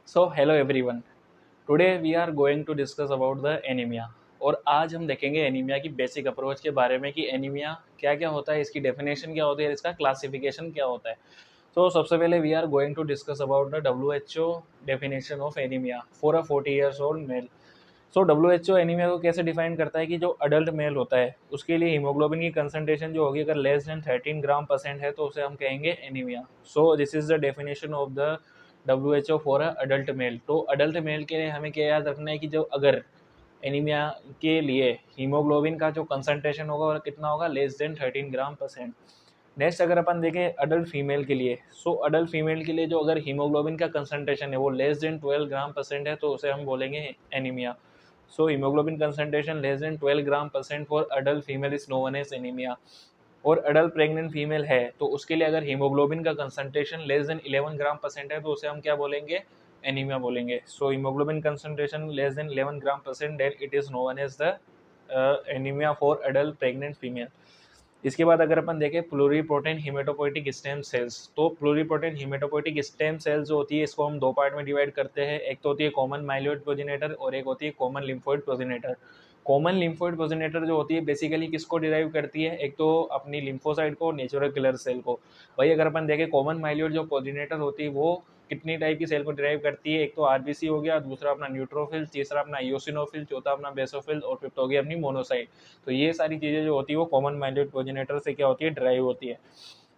So hello everyone. Today we are going to discuss about the anemia. और आज हम देखेंगे एनीमिया की बेसिक अप्रोच के बारे में कि एनीमिया क्या क्या होता है, इसकी डेफिनेशन क्या होती है, इसका क्लासिफिकेशन क्या होता है. तो सबसे पहले we are going to discuss about the WHO definition of anaemia for a 40 years old male. So WHO anaemia को कैसे डिफाइन करता है कि जो अडल्ट मेल होता है उसके लिए हीमोग्लोबिन की कंसंट्रेशन जो होगी अगर लेस देन 13 ग्राम परसेंट है तो उसे हम कहेंगे anaemia. So this is the definition of the WHO for a adult mail. तो अडल्ट मेल के लिए हमें क्या याद रखना है कि जो अगर एनीमिया के लिए हीमोग्लोबिन का जो कंसंट्रेशन होगा और कितना होगा, लेस देन 13 ग्राम परसेंट. नेक्स्ट अगर अपन देखें अडल्ट फीमेल के लिए, सो अडल्ट फीमेल के लिए जो अगर हीमोग्लोबिन का कंसंट्रेशन है वो लेस देन 12 ग्राम परसेंट है तो उसे हम बोलेंगे anaemia. So haemoglobin concentration less than 12 gram percent for adult female is known as anaemia. और अडल्ट प्रेग्नेंट फीमेल है तो उसके लिए अगर हीमोग्लोबिन का concentration less than 11 gram percent है तो उसे हम क्या बोलेंगे, एनीमिया बोलेंगे. So haemoglobin concentration less than 11 gram percent, then it is known as the anaemia for adult pregnant female. इसके बाद अगर अपन देखें प्लूरीपोटेंट हिमेटोपोइटिक स्टेम सेल्स, तो प्लूरीपोटेंट हिमेटोपोइटिक स्टेम सेल्स जो होती है इसको हम दो पार्ट में डिवाइड करते हैं. एक तो होती है कॉमन माइलोइड प्रोजेनेटर और एक होती है common lymphoid progenitor. Common lymphoid progenitor जो होती है बेसिकली किसको डिराइव करती है, एक तो अपनी लिम्फोसाइट को, नेचुरल किलर सेल को. वही अगर अपन देखें कॉमन माइलोइड जो प्रोजेनेटर होती है वो कितनी टाइप की सेल को डिराइव करती है, एक तो आरबीसी हो गया, दूसरा अपना न्यूट्रोफिल, तीसरा अपना ईओसिनोफिल, चौथा अपना बेसोफिल और फिफ्थ हो गया अपनी मोनोसाइट. तो ये सारी चीज़ें जो होती है वो कॉमन माइलोइड प्रोजेनेटर से क्या होती है, ड्राइव होती है.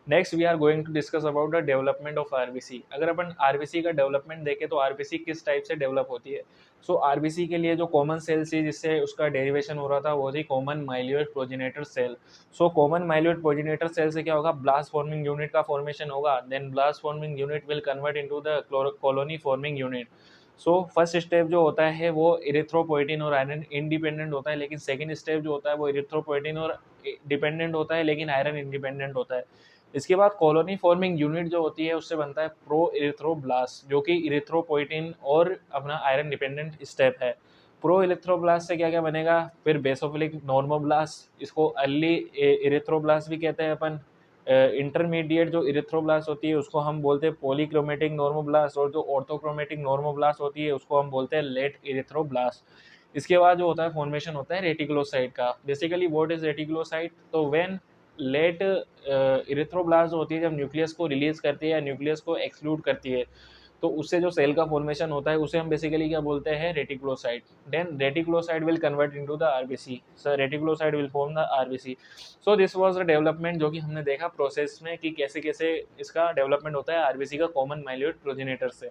Next we are going to discuss about the development of RBC. अगर अपन आरबीसी का डेवलपमेंट देखें तो आरबीसी किस टाइप से डेवलप होती है. सो आरबीसी के लिए जो कॉमन सेल थी जिससे उसका डेरिवेशन हो रहा था वो थी common myeloid progenitor cell. So common myeloid progenitor cell से क्या होगा, ब्लास्ट फॉर्मिंग यूनिट का फॉर्मेशन होगा. Then blast forming unit will convert into the colony forming unit. So first step जो होता है वो इरिथ्रोपोइटिन और आयरन इंडिपेंडेंट होता है, लेकिन सेकंड स्टेप जो होता है वो इरिथ्रोपोइटिन और डिपेंडेंट होता है लेकिन आयरन इंडिपेंडेंट होता है. इसके बाद कॉलोनी फॉर्मिंग यूनिट जो होती है उससे बनता है प्रो इरिथ्रोब्लास्ट जो कि इरिथ्रोपोइटिन और अपना आयरन डिपेंडेंट स्टेप है. प्रो इरिथ्रोब्लास्ट से क्या क्या बनेगा, फिर बेसोफिलिक नॉर्मोब्लास्ट, इसको अर्ली इरिथ्रोब्लास्ट भी कहते हैं अपन. इंटरमीडिएट जो इरिथ्रोब्लास्ट होती है उसको हम बोलते हैं पॉलीक्रोमेटिक नॉर्मोब्लास्ट, और जो ऑर्थोक्रोमेटिक नॉर्मोब्लास्ट होती है उसको हम बोलते हैं लेट इरिथ्रोब्लास्ट. इसके बाद जो होता है फॉर्मेशन होता है रेटिकुलोसाइट का. बेसिकली व्हाट इज रेटिकुलोसाइट, तो व्हेन लेट इरिथ्रोब्लास्ट होती है जब न्यूक्लियस को रिलीज करती है या न्यूक्लियस को एक्सक्लूड करती है तो उससे जो सेल का फॉर्मेशन होता है उसे हम बेसिकली क्या बोलते हैं, reticulocyte. Then reticulocyte will convert into the RBC. Sir reticulocyte will form the RBC. So this was the development जो कि हमने देखा प्रोसेस में कि कैसे कैसे इसका डेवलपमेंट होता है आरबीसी का कॉमन माइलियोइड प्रोजेनेटर से.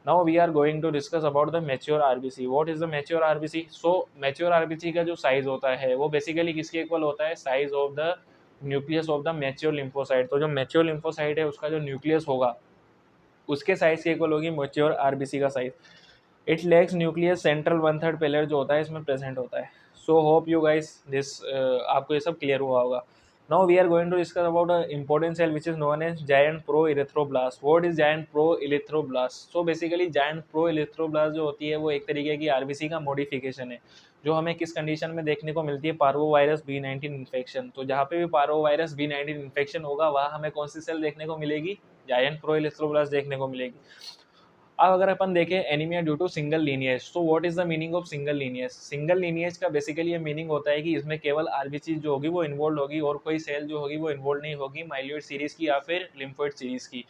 Now we are going to discuss about the mature RBC. What is the mature RBC. So mature RBC का जो साइज होता है वो बेसिकली किसके इक्वल होता है, size of the nucleus of the mature lymphocyte. तो जो मैच्योर लिम्फोसाइट है उसका जो न्यूक्लियस होगा उसके साइज के इक्वल होगी मैच्योर आरबीसी का size. It lacks nucleus central one third pillar जो होता है इसमें प्रेजेंट होता है. So hope you guys this आपको ये सब क्लियर हुआ होगा. Now we are going to discuss about a important cell which is known as giant pro erythroblast. What is giant pro erythroblast. So basically giant pro erythroblast जो होती है वो एक तरीके की आरबीसी का मॉडिफिकेशन है जो हमें किस कंडीशन में देखने को मिलती है, पार्वोवायरस B19 इन्फेक्शन. तो जहाँ पे भी पार्वोवायरस B19 इन्फेक्शन होगा वहाँ हमें कौन सी सेल देखने को मिलेगी, जायंट प्रो इरिथ्रोब्लास्ट देखने को मिलेगी. अब अगर अपन देखें anaemia due to single lineage, तो what is the meaning of single lineage. Single lineage का बेसिकली ये मीनिंग होता है कि इसमें केवल आरबीसी जो होगी वो इन्वॉल्व होगी और कोई सेल जो होगी वो इन्वॉल्व नहीं होगी माइलियोइड सीरीज की या फिर लिम्फोइड सीरीज की.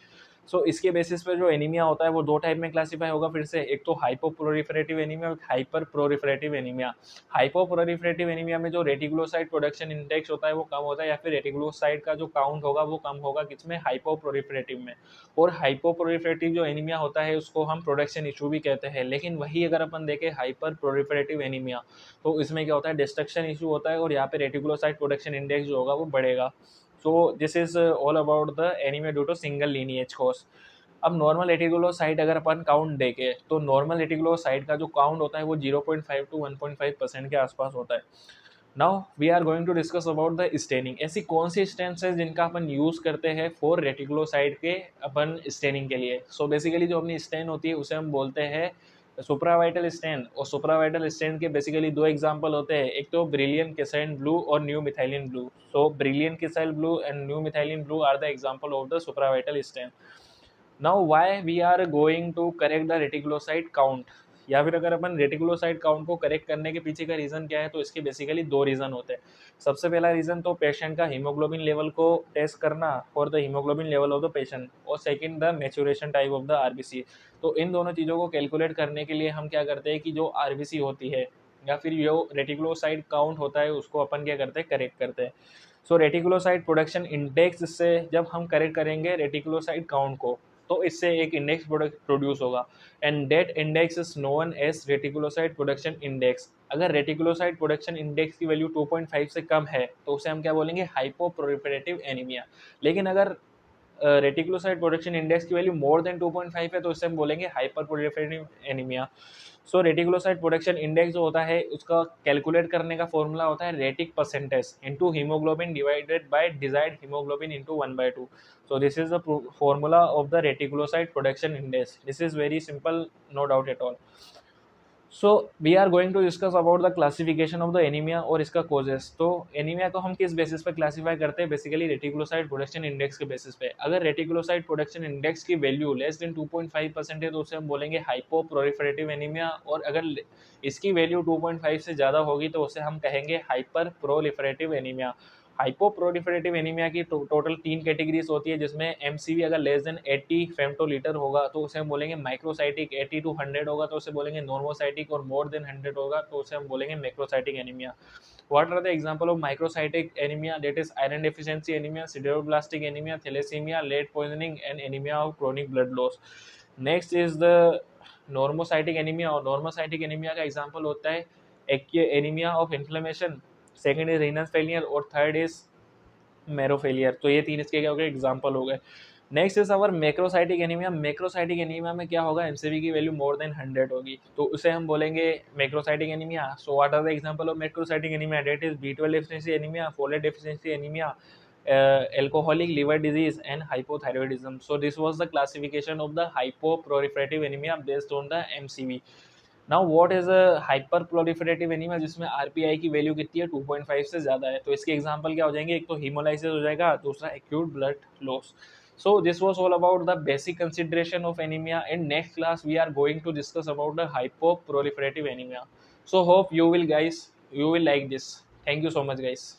सो इसके बेसिस पे जो एनीमिया होता है वो दो टाइप में क्लासीफाई होगा फिर से, एक तो हाइपोप्रोलिफरेटिव एनीमिया और हाइपर प्रोलिफरेटिव एनीमिया. हाइपोप्रोलिफरेटिव एनीमिया में जो रेटिकुलोसाइट प्रोडक्शन इंडेक्स होता है वो कम होता है या फिर रेटिकुलोसाइट का जो काउंट होगा वो कम होगा किसमें, हाइपोप्रोलिफरेटिव में. और हाइपोप्रोलिफरेटिव जो एनीमिया होता है उसको हम प्रोडक्शन इशू भी कहते हैं. लेकिन वही अगर अपन देखें हाइपर प्रोलिफरेटिव एनीमिया तो इसमें क्या होता है, डिस्ट्रक्शन इशू होता है और यहाँ पे रेटिकुलोसाइट प्रोडक्शन इंडेक्स जो होगा वो बढ़ेगा. So this is all about the anaemia due to single lineage cause. अब नॉर्मल रेटिकुलोसाइट अगर अपन काउंट देखें तो नॉर्मल रेटिकुलोसाइट का जो काउंट होता है वो 0.5 to 1.5% के आसपास होता है. Now we are going to discuss about the staining. ऐसी कौन सी स्टेन्स है जिनका अपन यूज करते हैं फॉर रेटिकुलोसाइट के अपन स्टेनिंग के लिए. सो बेसिकली जो अपनी स्टेन होती है उसे हम बोलते हैं सुप्रावाइटल स्टेन. और सुप्रावाइटल स्टेन के बेसिकली दो एग्जांपल होते हैं, एक तो ब्रिलियन किसाइन ब्लू और new methylene blue. So brilliant cresyl blue and new methylene blue are the example of the supravital stain. Now why we are going to correct the reticulocyte count, या फिर अगर अपन reticulocyte count को correct करने के पीछे का reason क्या है, तो इसके बेसिकली दो रीज़न होते हैं। सबसे पहला रीज़न तो पेशेंट का हीमोग्लोबिन लेवल को टेस्ट करना for the haemoglobin level of the patient, और second the maturation type of the RBC. तो इन दोनों चीज़ों को कैलकुलेट करने के लिए हम क्या करते हैं कि जो आरबीसी होती है या फिर जो रेटिकुलोसाइट काउंट होता है उसको अपन क्या करते हैं, करेक्ट करते हैं। सो रेटिकुलोसाइट प्रोडक्शन इंडेक्स से जब हम करेक्ट करेंगे रेटिकुलोसाइट काउंट को, तो इससे एक इंडेक्स प्रोड्यूस होगा, and that index is known as reticulocyte production index. अगर रेटिकुलोसाइट प्रोडक्शन इंडेक्स की वैल्यू 2.5 से कम है तो उसे हम क्या बोलेंगे, हाइपोप्रोलिफरेटिव एनीमिया। लेकिन अगर रेटिकुलोसाइट प्रोडक्शन इंडेक्स की वैल्यू मोर देन 2.5 है तो इससे हम बोलेंगे हाइपरप्रोलिफरेटिव एनीमिया। सो रेटिकुलोसाइट प्रोडक्शन इंडेक्स जो होता है उसका कैलकुलेट करने का फॉर्मूला होता है retic percentage into haemoglobin divided by desired haemoglobin into 1/2। So this is the formula of the reticulocyte production index. This is very simple, no doubt at all. So we are going to discuss about the classification of the anemia और इसका causes। तो anaemia को हम किस basis पे classify करते हैं, basically reticulocyte production index के बेसिस पे। अगर रेटिकुलोसाइट प्रोडक्शन इंडेक्स की वैल्यू लेस देन 2.5% है तो उसे हम बोलेंगे हाइपोप्रोलिफरेटिव एनीमिया, और अगर इसकी वैल्यू 2.5 से ज़्यादा होगी तो उसे हम कहेंगे हाइपर प्रोलिफरेटिव एनीमिया। हाइपोप्रोलिफरेटिव एनीमिया की टोटल 3 कैटेगरीज होती है, जिसमें एमसीवी अगर लेस देन 80 फेम्टोलीटर होगा तो उसे हम बोलेंगे माइक्रोसाइटिक, 80 to 100 होगा तो उसे बोलेंगे नॉर्मोसाइटिक, और मोर देन 100 होगा तो उसे हम बोलेंगे macrocytic anaemia. What are the example of microcytic anemia? That is iron deficiency anemia, sideroblastic anemia, thalassemia, lead poisoning, and anemia of chronic blood loss. Next is the normocytic anemia, और normocytic anemia का example होता है anemia of inflammation, second is renal failure, और third is मेरो failure. तो ये तीन इसके क्या हो गए, एग्जाम्पल हो गए। Next is our macrocytic anaemia. Macrocytic anaemia में क्या होगा, एमसीवी की वैल्यू मोर देन 100 होगी तो उसे हम बोलेंगे macrocytic anaemia. So what are the example of macrocytic anaemia? That is B12 deficiency anaemia, folate deficiency anaemia, alcoholic liver disease, and hypothyroidism. So this was the classification of the hypoproliferative anemia based on the MCV. Now what is a hyperproliferative anaemia, जिसमें RPI की value कितनी है, 2.5 से ज़्यादा है। तो इसके example क्या हो जाएंगे, एक तो हीमोलाइसिस हो जाएगा, दूसरा acute blood loss. So this was all about the basic consideration of anaemia. In next class we are going to discuss about the hypoproliferative anaemia. So hope you will like this. Thank you so much guys.